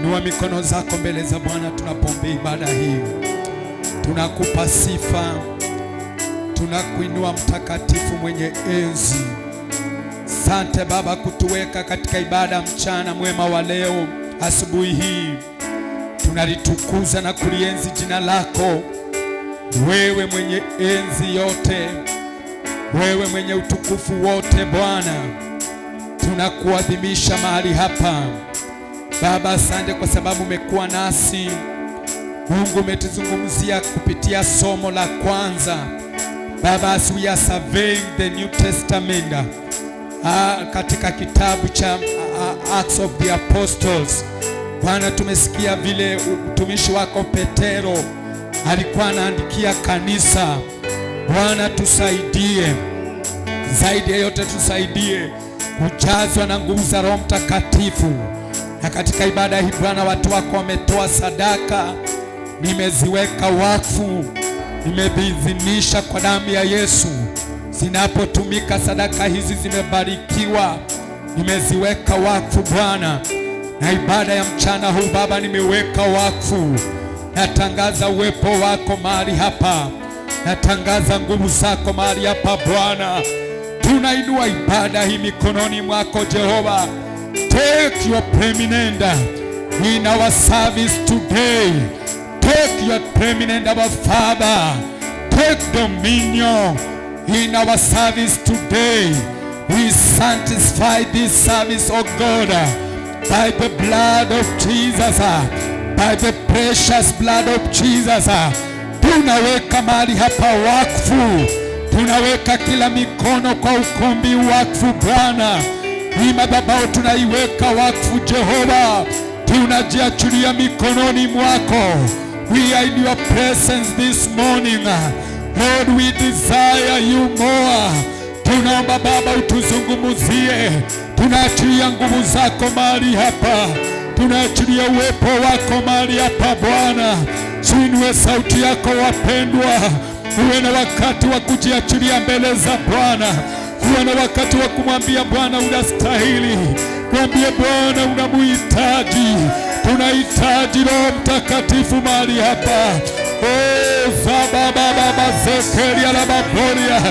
Inua mikono zako mbele za Bwana tunapoombea ibada hii. Tunakupa sifa, tunakuinua mtakatifu mwenye enzi. Asante Baba kutuweka katika ibada mchana mwema wa leo. Asubuhi hii tunalitukuza na kulienzi jina lako, wewe mwenye enzi yote, wewe mwenye utukufu wote. Bwana, tunakuadhimisha mahali hapa Baba. Asante kwa sababu umekuwa nasi. Mungu, umetuzungumzia kupitia somo la kwanza Baba, as we are surveying the New Testament katika kitabu cha Acts of the Apostles. Bwana, tumesikia vile mtumishi wako Petero alikuwa anaandikia kanisa. Bwana, tusaidie zaidi ya yote, tusaidie kujazwa na nguvu za Roho Mtakatifu. Na katika ibada hii Bwana, watu wako wametoa sadaka, nimeziweka wakfu, nimeziidhinisha kwa damu ya Yesu. Zinapotumika sadaka hizi zimebarikiwa, nimeziweka wakfu Bwana. Na ibada ya mchana huu Baba, nimeweka wakfu. Natangaza uwepo wako mahali hapa, natangaza nguvu zako mahali hapa Bwana. Tunainua ibada hii mikononi mwako Jehova. Take your preeminent in our service today. Take your preeminent, our Father. Take dominion in our service today. We sanctify this service, oh God, by the blood of Jesus, by the precious blood of Jesus. Tunaweka mahali hapa wakfu, tunaweka kila mikono kwa ukumbi wakfu Bwana. Hii madhabahu tunaiweka wakfu Jehova, tunajiachilia mikononi mwako. We are in your presence this morning. Lord, we desire you more. Tunaomba Baba utuzungumuzie. Tunaachilia nguvu zako mahali hapa, tunaachilia uwepo wako mahali hapa Bwana. Tuinue sauti yako wapendwa, uwe na wakati wa kujiachilia mbele za Bwana. Uwe na wakati wa kumwambia Bwana unastahili. Mwambie Bwana unamuhitaji. Tunahitaji Roho Mtakatifu mahali hapa. Baba zekeria la baboria.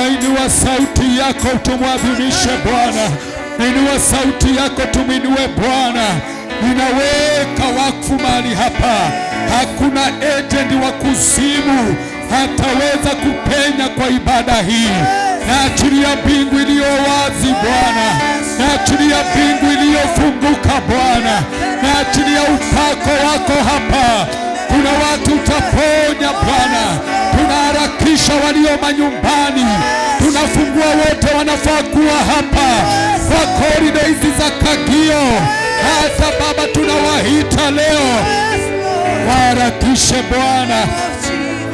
Inua sauti yako tumwadhimishe Bwana. Inua sauti yako tuminue Bwana. Ninaweka wakfu mahali hapa. Hakuna agent wa kuzimu hataweza kupenya kwa ibada hii. Naachilia mbingu iliyo wazi Bwana, naachilia mbingu iliyofunguka Bwana, naachilia upako wako hapa. Kuna watu utaponya Bwana, tunaharakisha walio manyumbani, tunafungua wote wanafaa kuwa hapa kwa korido hizi za Kagio. Hata Baba tunawahita leo, waharakishe Bwana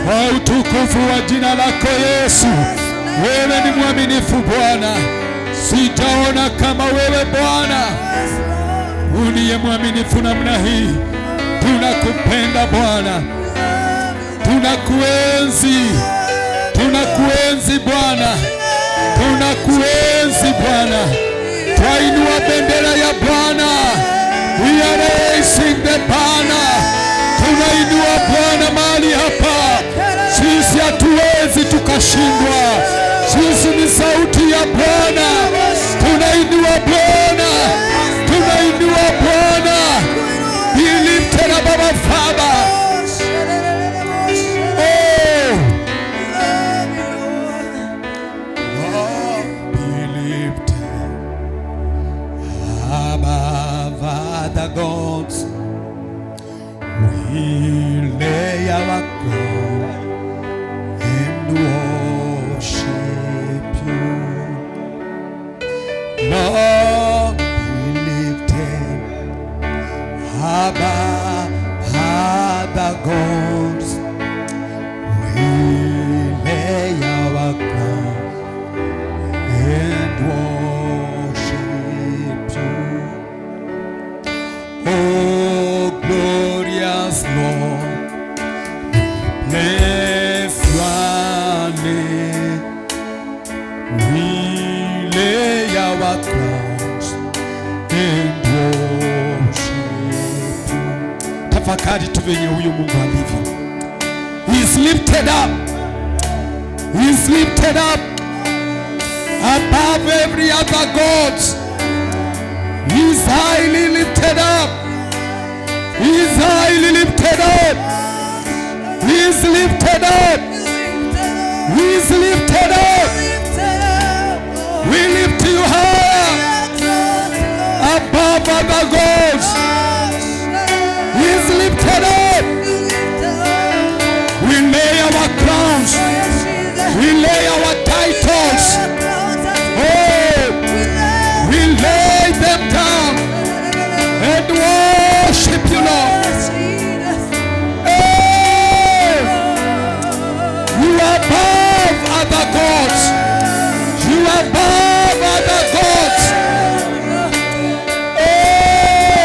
kwa utukufu wa jina lako Yesu. Wewe ni mwaminifu Bwana, sijaona kama wewe Bwana. Uliye mwaminifu namna hii. Tunakupenda Bwana, tunakuenzi, tunakuenzi Bwana, tunakuenzi Bwana. Twainua bendera ya Bwana, we are raising the banner. Tunainua Bwana mahali hapa. Sisi hatuwezi tukashindwa, sisi ni sauti ya Bwana. Tunainua Bwana, tunainua Bwana. Be lifted up our Father. Be lifted above other gods. We lay our crown and worship you. Lord, be lifted above other gods. We lay our crown and worship you. Oh, glorious Lord, bless your name. We lay our crowns and worship Tafakari tu venye huyu Mungu alivyo. He is lifted up. He is lifted up above every other god. He is highly lifted up. He is highly lifted up. He is lifted up. He is lifted up. We lift you higher above other gods. He is lifted up. We lay our crowns. We lay our titles. Oh, we lay them down and worship you, Lord. Oh, you are above other gods. You are above other gods. Oh,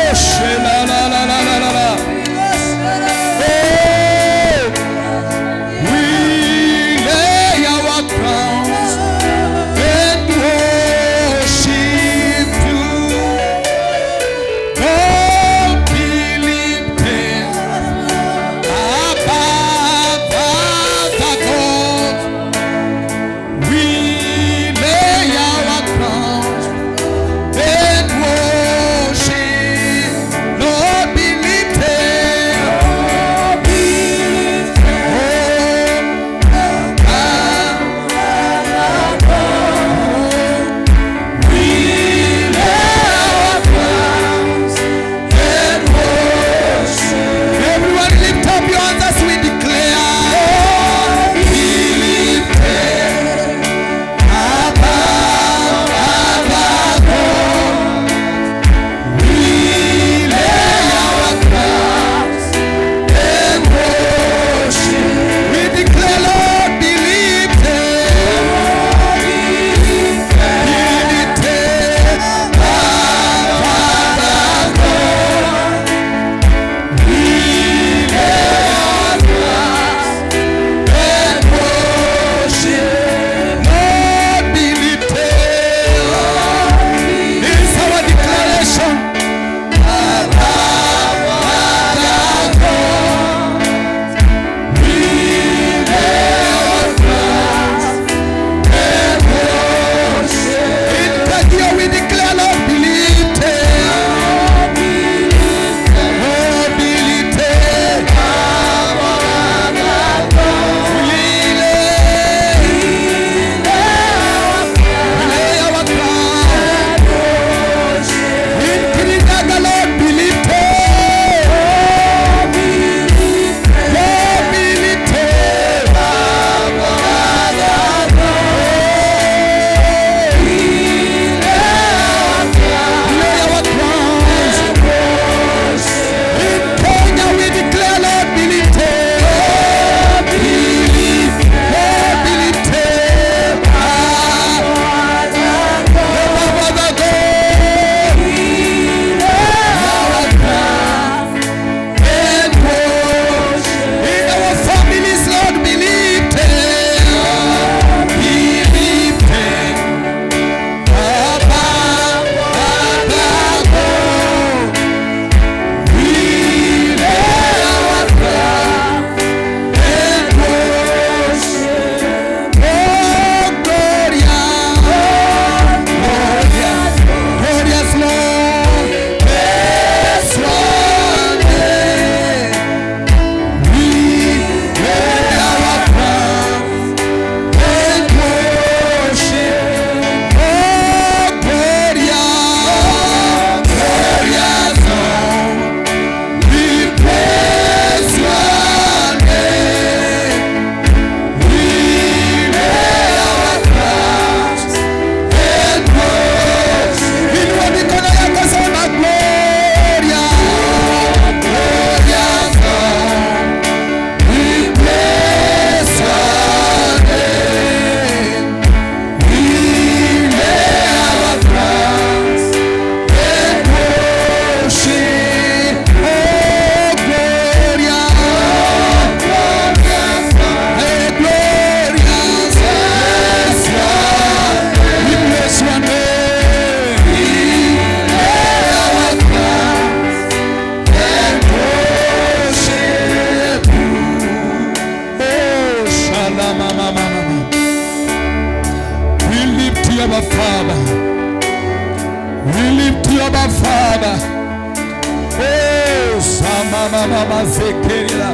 mama zekerera.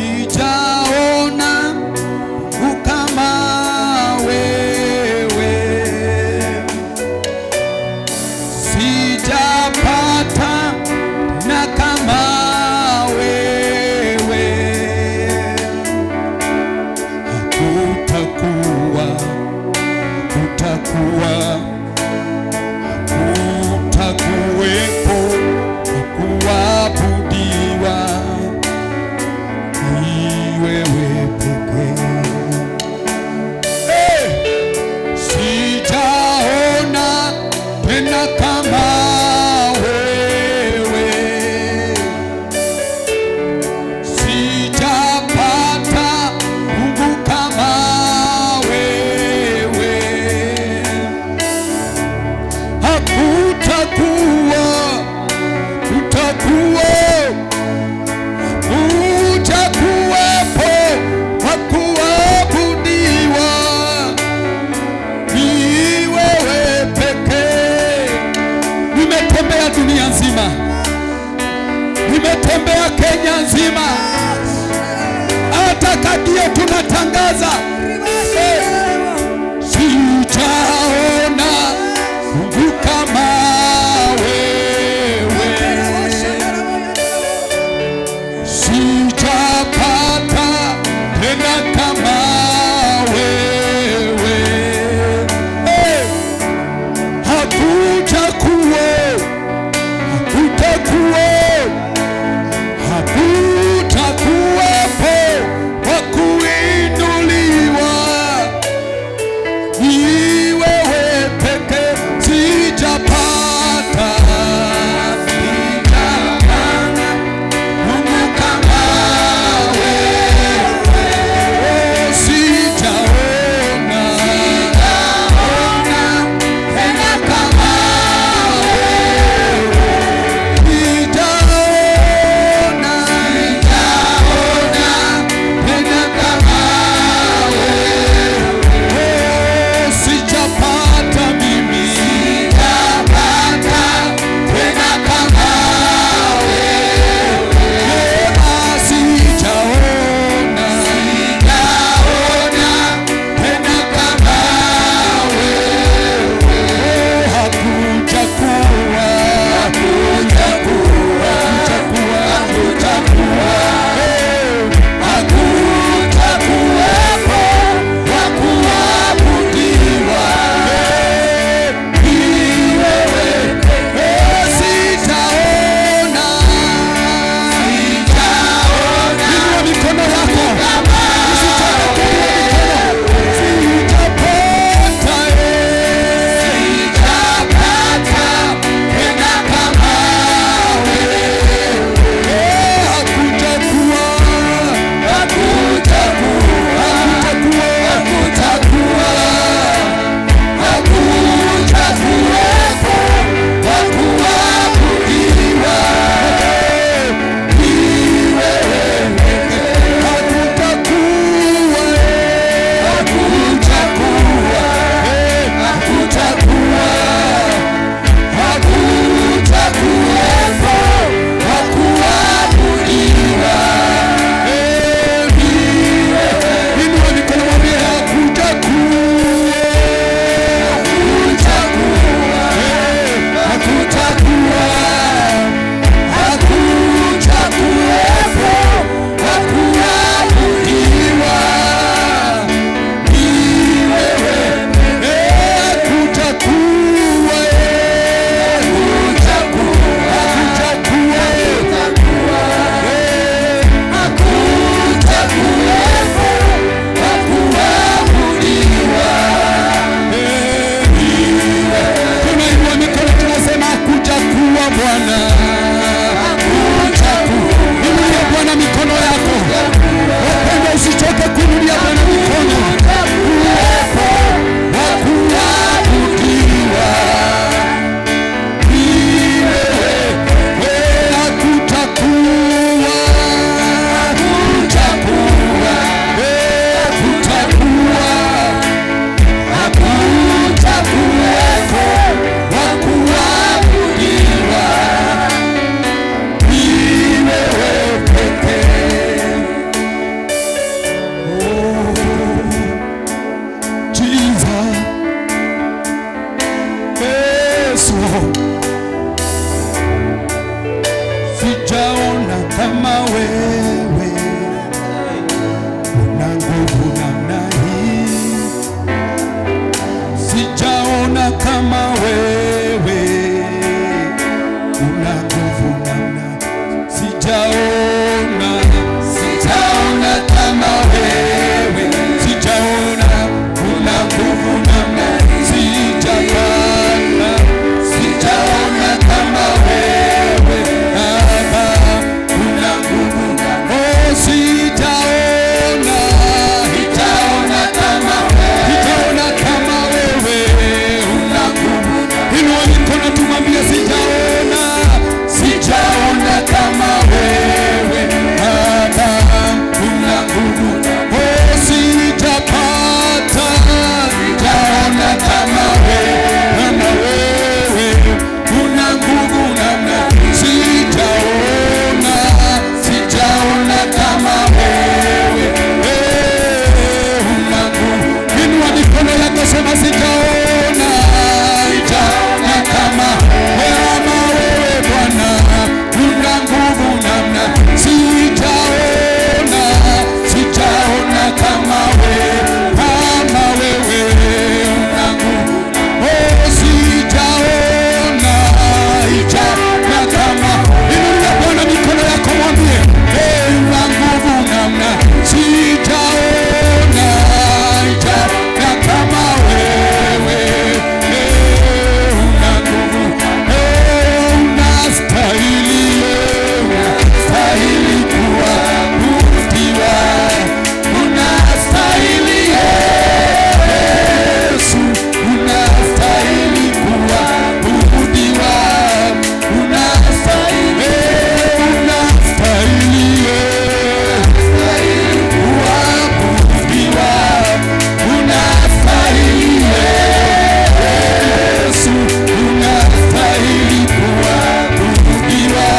Sijaona kama wewe, sijapata na kama wewe, hakutakuwa hakutakuwepo kuabudiwa wewe pekee. Sijaona tena kama wewe, sijapata Mungu kama wewe, hakutakuwa dunia nzima, nimetembea Kenya nzima, hata Kadio tunatangaza. Sijaona Mungu kama wewe, sijapata tena kama wewe, hakutakuwepo wa kuinuliwa kama wewe, una nguvu namna hii, sijaona kama wewe, una nguvu namna, sijaona kama wewe, sijaona una nguvu namna, sijaona kama wewe Baba, una nguvu, oh sijaona kama wewe, una nguvu. Inua mikono tumwambie sijaona kama wewe Baba, una nguvu, oh sijapata, sijaona kama wewe una nguvu namna, sijaona kama wewe una nguvu. Inua mikono yako sema sijaona kama wewe Bwana, una nguvu namna, sijaona kama wewe una nguvu, oh sijaona kama. Inulia Bwana mikono yako mwambie una nguvu namna, sijaona kama wewe una nguvu, unastahili kuabudiwa, unastahili Yesu, unastahili kuabudiwa, unastahili kuabudiwa, unastahili Yesu, unastahili kuabudiwa,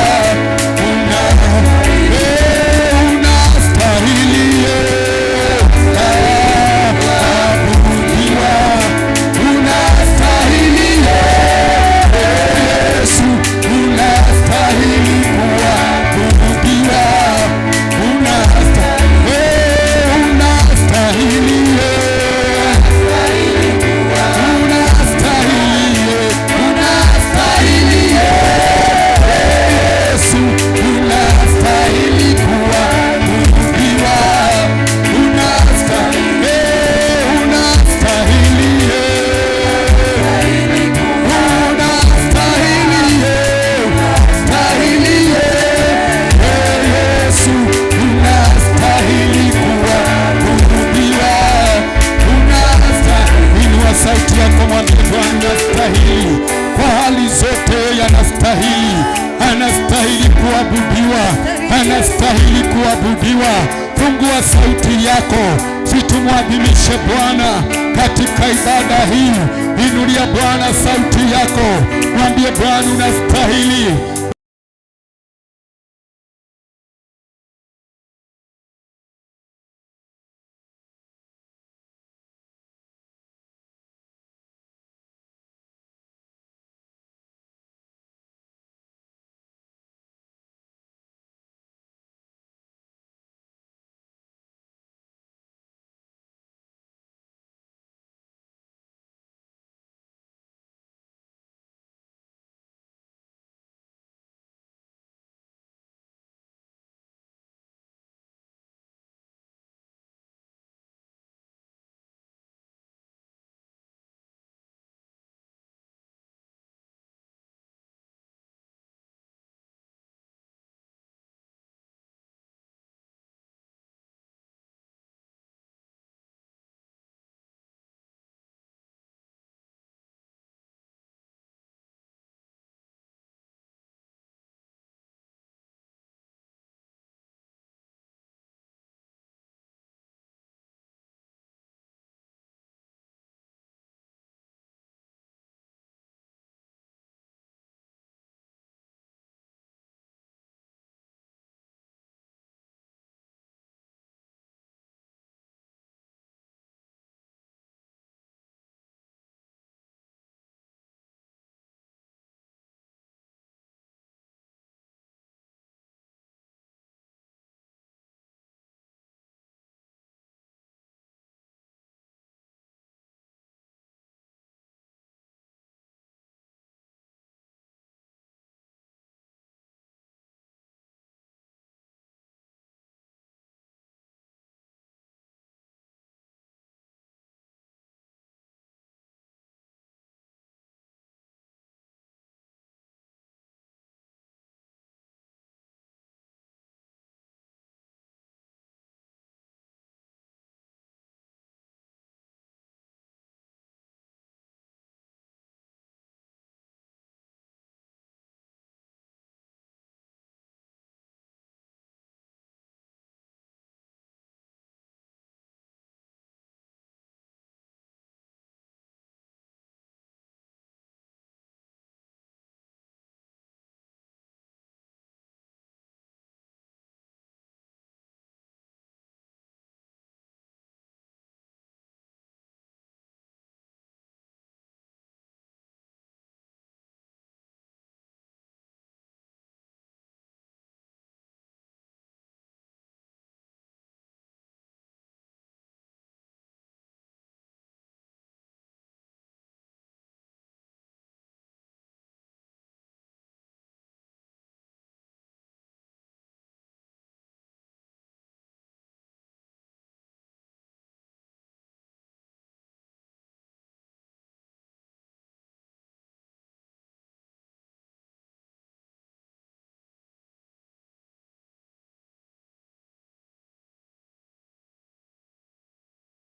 sauti yako mwambie Bwana anastahili, kwa hali zote yanastahili, anastahili kuabudiwa, anastahili kuabudiwa. Fungua sauti yako, situmwadhimishe Bwana katika ibada hii. Inulia Bwana sauti yako, mwambie Bwana unastahili